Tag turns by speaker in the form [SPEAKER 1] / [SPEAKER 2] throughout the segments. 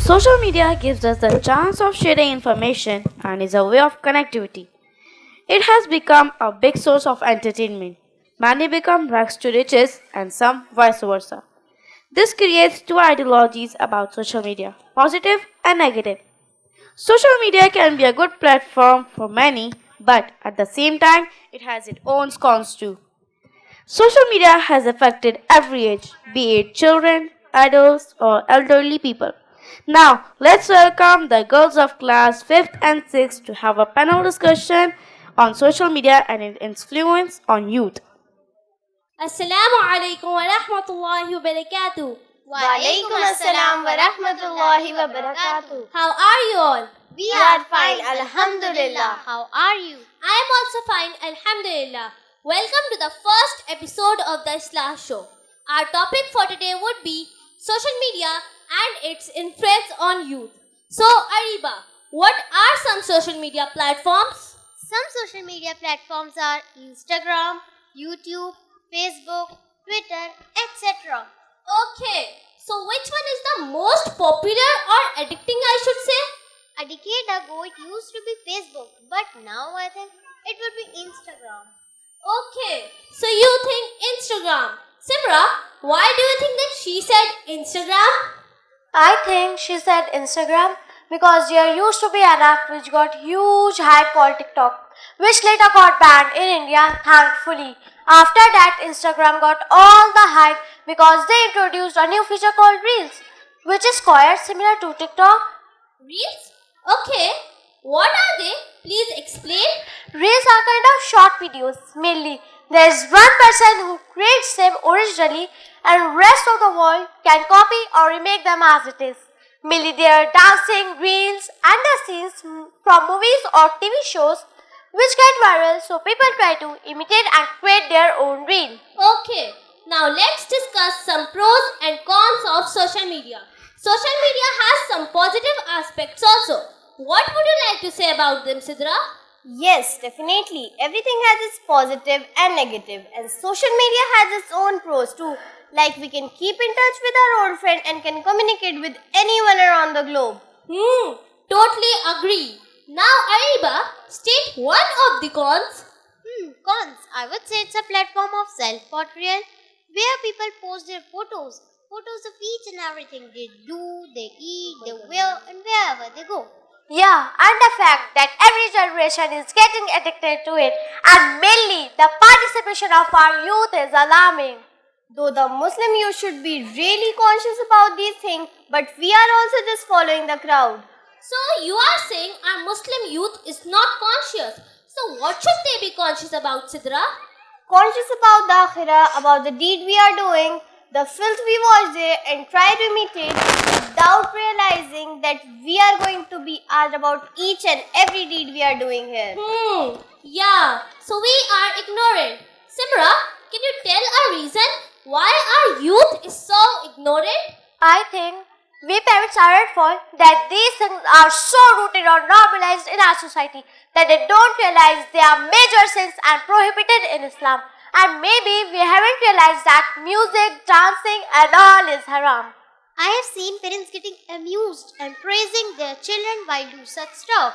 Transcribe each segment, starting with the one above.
[SPEAKER 1] Social media gives us the chance of sharing information and is a way of connectivity. It has become a big source of entertainment. Many become rags to riches and some vice versa. This creates two ideologies about social media, positive and negative. Social media can be a good platform for many, but at the same time, it has its own cons too. Social media has affected every age, be it children, adults, or elderly people. Now, let's welcome the girls of class 5th and 6th to have a panel discussion on social media and its influence on youth.
[SPEAKER 2] Assalamu alaikum wa rahmatullahi wa barakatuh.
[SPEAKER 3] Walaikum assalam wa rahmatullahi wa barakatuh.
[SPEAKER 2] How are you all?
[SPEAKER 3] We are fine, alhamdulillah.
[SPEAKER 2] How are you? I am also fine, alhamdulillah. Welcome to the first episode of the Islah Show. Our topic for today would be social media and its influence on youth. So, Ariba, what are some social media platforms?
[SPEAKER 3] Some social media platforms are Instagram, YouTube, Facebook, Twitter, etc.
[SPEAKER 2] Okay, so which one is the most popular or addicting, I should say?
[SPEAKER 3] A decade ago it used to be Facebook, but now I think it would be Instagram.
[SPEAKER 2] Okay, so you think Instagram. Simra, why do you think that she said Instagram?
[SPEAKER 4] I think she said Instagram because there used to be an app which got huge hype called TikTok, which later got banned in India, thankfully. After that, Instagram got all the hype because they introduced a new feature called Reels, which is quite similar to TikTok.
[SPEAKER 2] Reels? Okay, what are they? Please explain.
[SPEAKER 4] Reels are kind of short videos, mainly. There is one person who creates them originally and rest of the world can copy or remake them as it is. Mainly they are dancing, reels and the scenes from movies or TV shows which get viral, so people try to imitate and create their own reel.
[SPEAKER 2] Okay, now let's discuss some pros and cons of social media. Social media has some positive aspects also. What would you like to say about them, Sidra?
[SPEAKER 3] Yes, definitely. Everything has its positive and negative, and social media has its own pros too. Like we can keep in touch with our old friend and can communicate with anyone around the globe.
[SPEAKER 2] Totally agree. Now, Ariba, state one of the cons.
[SPEAKER 3] Cons. I would say it's a platform of self-portrayal where people post their photos of each and everything they do, they eat, they wear, and wherever they go.
[SPEAKER 4] Yeah, and the fact that every generation is getting addicted to it, and mainly the participation of our youth is alarming.
[SPEAKER 3] Though the Muslim youth should be really conscious about these things, but we are also just following the crowd.
[SPEAKER 2] So, you are saying our Muslim youth is not conscious. So, what should they be conscious about, Sidra?
[SPEAKER 3] Conscious about the akhirah, about the deed we are doing, the filth we watch there and try to imitate without realizing that we are going to be asked about each and every deed we are doing here.
[SPEAKER 2] Yeah, so we are ignorant. Simra, can you tell a reason why our youth is so ignorant?
[SPEAKER 4] I think we parents are at fault that these things are so rooted or normalized in our society that they don't realize they are major sins and prohibited in Islam. And maybe we haven't realized that music, dancing and all is haram.
[SPEAKER 3] I have seen parents getting amused and praising their children while do such stuff.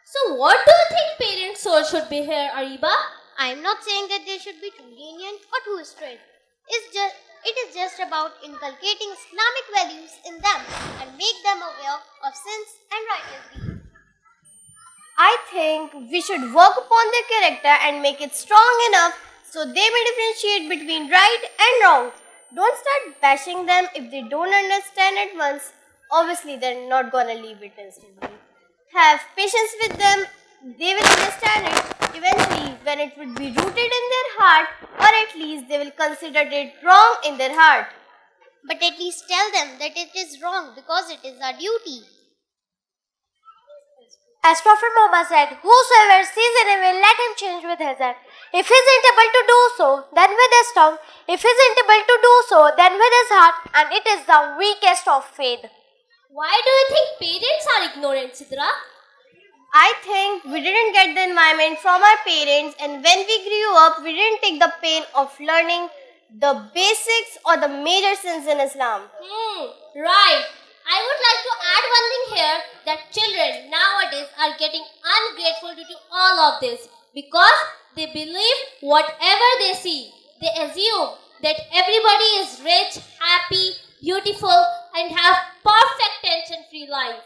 [SPEAKER 2] So what do you think parents' soul should be here, Ariba?
[SPEAKER 3] I am not saying that they should be too lenient or too strict. It is just about inculcating Islamic values in them and make them aware of sins and righteous deeds. I think we should work upon their character and make it strong enough so they may differentiate between right and wrong. Don't start bashing them if they don't understand at once. Obviously, they're not gonna leave it instantly. Have patience with them. They will understand it eventually when it would be rooted in their heart, or at least they will consider it wrong in their heart. But at least tell them that it is wrong because it is our duty.
[SPEAKER 4] As Prophet Muhammad said, whosoever sees an evil, let him change with his hand. If he isn't able to do so, then with his tongue. If he isn't able to do so, then with his heart. And it is the weakest of faith.
[SPEAKER 2] Why do you think parents are ignorant, Sidra?
[SPEAKER 3] I think we didn't get the environment from our parents, and when we grew up, we didn't take the pain of learning the basics or the major sins in Islam.
[SPEAKER 2] Right. I would like to add one thing here that children nowadays are getting ungrateful due to all of this because they believe whatever they see. They assume that everybody is rich, happy, beautiful, and have perfect tension-free life.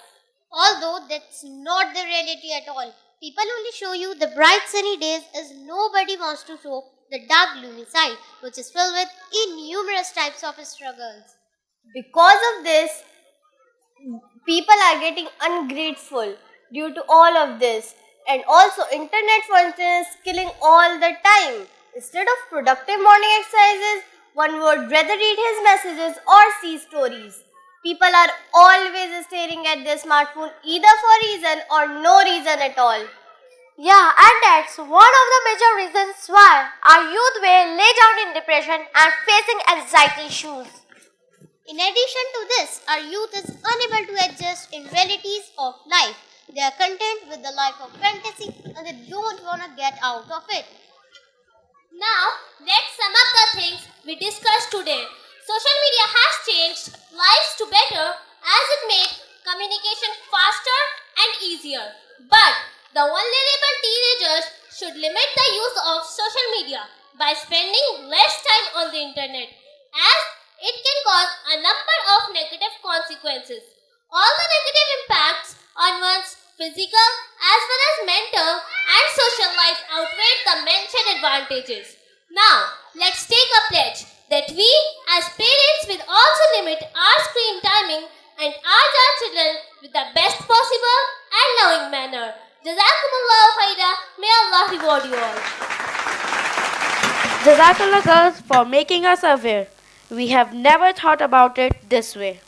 [SPEAKER 3] Although that's not the reality at all. People only show you the bright sunny days as nobody wants to show the dark gloomy side, which is filled with innumerous types of struggles.
[SPEAKER 5] Because of this, people are getting ungrateful due to all of this. And also internet, for instance, is killing all the time. Instead of productive morning exercises, one would rather read his messages or see stories. People are always staring at their smartphone either for reason or no reason at all.
[SPEAKER 4] Yeah, and that's one of the major reasons why our youth will lay down in depression and facing anxiety issues.
[SPEAKER 3] In addition to this, our youth is unable to adjust in realities of life. They are content with the life of fantasy and they don't want to get out of it.
[SPEAKER 2] Now, let's sum up the things we discussed today. Social media has changed lives to better as it made communication faster and easier. But the vulnerable teenagers should limit the use of social media by spending less time on the internet as it can cause a number of negative consequences. All the negative impacts on one's physical as well as mental and social life outweigh the mentioned advantages. Now, let's take a pledge that we as parents will also limit our screen timing and urge our children with the best possible and loving manner. Jazakumullahu khaira. May Allah reward you all.
[SPEAKER 1] Jazakallah girls for making us aware. We have never thought about it this way.